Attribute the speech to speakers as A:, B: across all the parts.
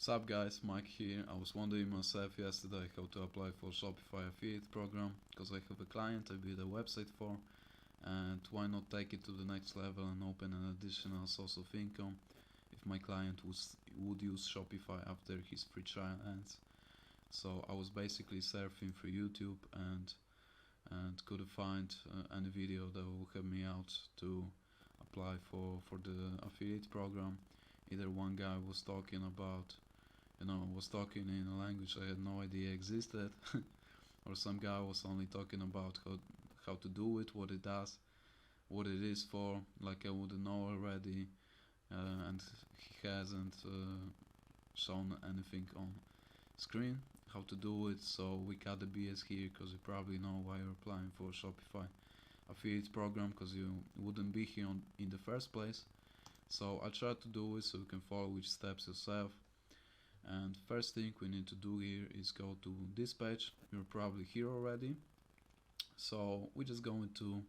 A: What's up guys, Mike here. I was wondering myself yesterday how to apply for Shopify affiliate program because I have a client I built a website for, and why not take it to the next level and open an additional source of income if my client would use Shopify after his free trial ends. So I was basically surfing through YouTube and couldn't find any video that will help me out to apply for the affiliate program. Either one guy was talking about was talking in a language I had no idea existed, or some guy was only talking about how to do it, what it does, what it is for, like I wouldn't know already, and he hasn't shown anything on screen how to do it. So we cut the BS here because you probably know why you're applying for Shopify affiliate program, because you wouldn't be here in the first place. So I'll try to do it so you can follow which steps yourself. And first thing we need to do here is go to this page. You're probably here already, so we're just going to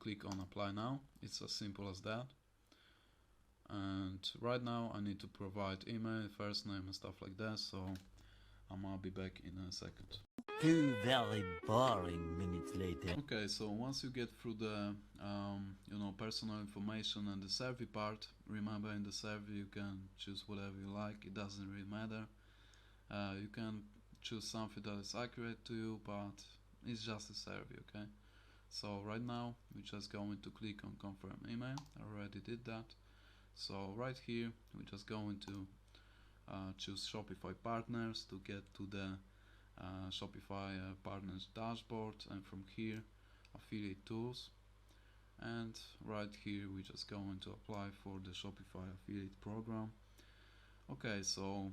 A: click on apply now. It's as simple as that. And right now I need to provide email, first name and stuff like that, so I'll be back in a second.
B: 2 very boring minutes later.
A: Okay, so once you get through the personal information and the survey part, remember in the survey you can choose whatever you like, it doesn't really matter. You can choose something that is accurate to you, but it's just a survey, okay? So right now we're just going to click on confirm email. I already did that. So right here we're just going to choose Shopify partners to get to the Shopify partners dashboard, and from here affiliate tools, and right here we're just going to apply for the Shopify affiliate program. Okay, so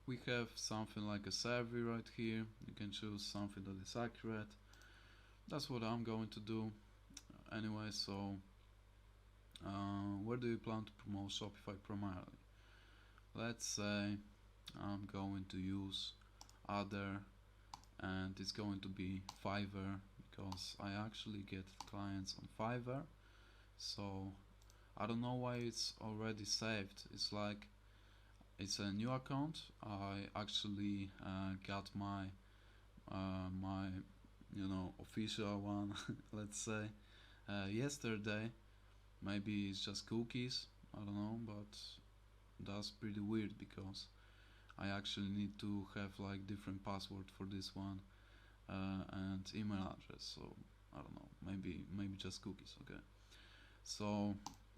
A: we have something like a survey right here. You can choose something that is accurate. That's what I'm going to do anyway. So where do you plan to promote Shopify primarily? Let's say I'm going to use other, and it's going to be Fiverr because I actually get clients on Fiverr. So I don't know why it's already saved. It's like it's a new account. I actually got my official one let's say yesterday. Maybe it's just cookies, I don't know, but that's pretty weird because I actually need to have like different password for this one and email address. So I don't know, maybe just cookies. Okay, so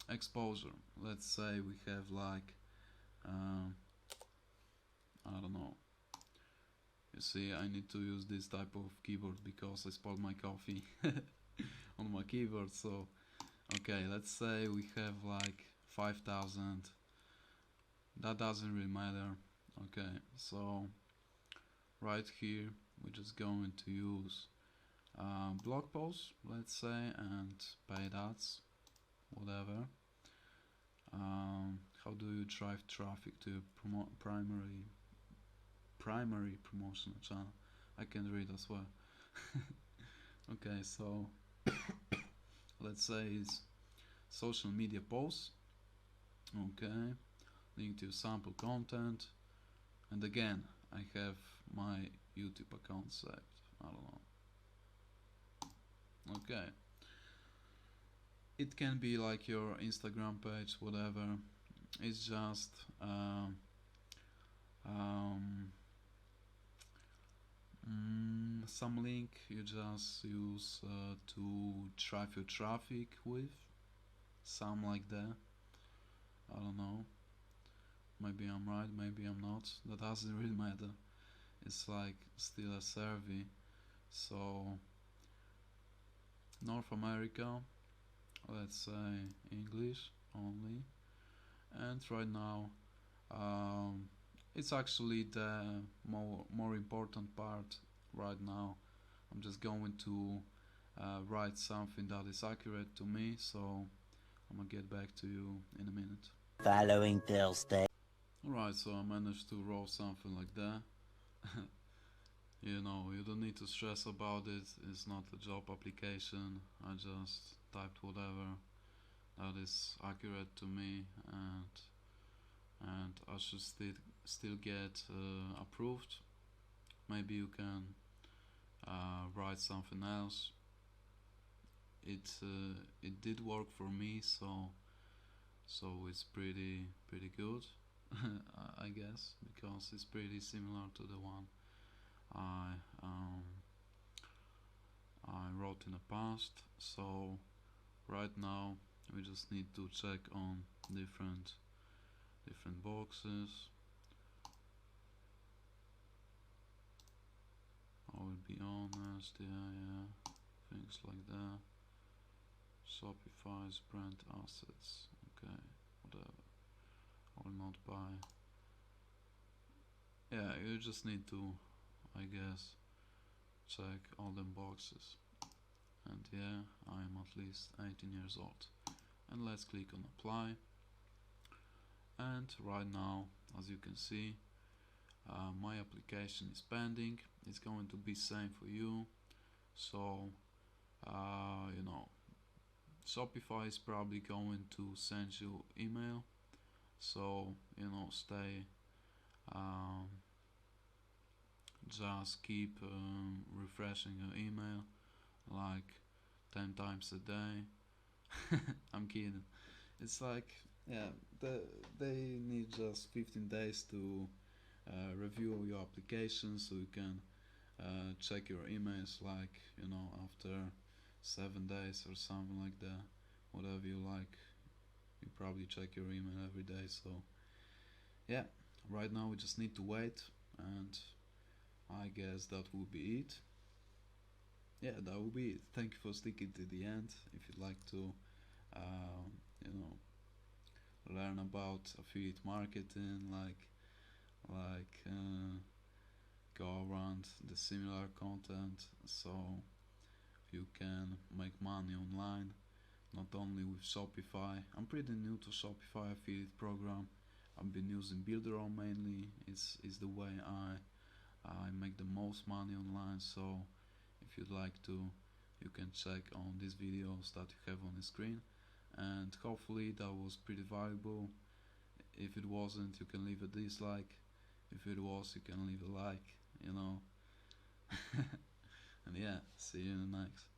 A: exposure, let's say we have like I don't know, you see I need to use this type of keyboard because I spilled my coffee on my keyboard. So okay, let's say we have like 5,000. That doesn't really matter. Okay, so right here we're just going to use blog posts, let's say, and paid ads, whatever. How do you drive traffic to your primary promotional channel? I can read as well. Okay, so let's say it's social media posts. Okay, link to sample content, and again I have my YouTube account saved. I don't know. Okay, it can be like your Instagram page, whatever. It's just some link you just use to drive your traffic with, some like that. I don't know, maybe I'm right, maybe I'm not, that doesn't really matter. It's like still a survey. So North America, let's say English only, and right now it's actually the more important part right now. I'm just going to write something that is accurate to me, so I'm gonna get back to you in a minute.
B: Following Thursday.
A: Alright, so I managed to roll something like that. You don't need to stress about it. It's not a job application. I just typed whatever that is accurate to me, and I should still get approved. Maybe you can write something else. It did work for me, so it's pretty good. I guess, because it's pretty similar to the one I um, I wrote in the past. So right now we just need to check on different boxes. I will be honest, yeah, things like that. Shopify's brand assets, okay, whatever. I will not buy. Yeah, you just need to, I guess, check all them boxes. And yeah, I'm at least 18 years old. And let's click on apply. And right now, as you can see, my application is pending. It's going to be same for you. So you know, Shopify is probably going to send you email. So you know, stay just keep refreshing your email like 10 times a day. I'm kidding. It's like, yeah, they need just 15 days to review your application, so you can check your emails like, you know, after 7 days or something like that. Whatever you like, you probably check your email every day. So yeah, right now we just need to wait, and I guess that will be it. Yeah, that will be it. Thank you for sticking to the end. If you'd like to you know, learn about affiliate marketing, go around the similar content, so you can make money online, not only with Shopify. I'm pretty new to Shopify affiliate program. I've been using Builderall mainly. It's the way I make the most money online. So if you'd like to, you can check on these videos that you have on the screen, and hopefully that was pretty valuable. If it wasn't, you can leave a dislike. If it was, you can leave a like, you know. And yeah, see you in the next.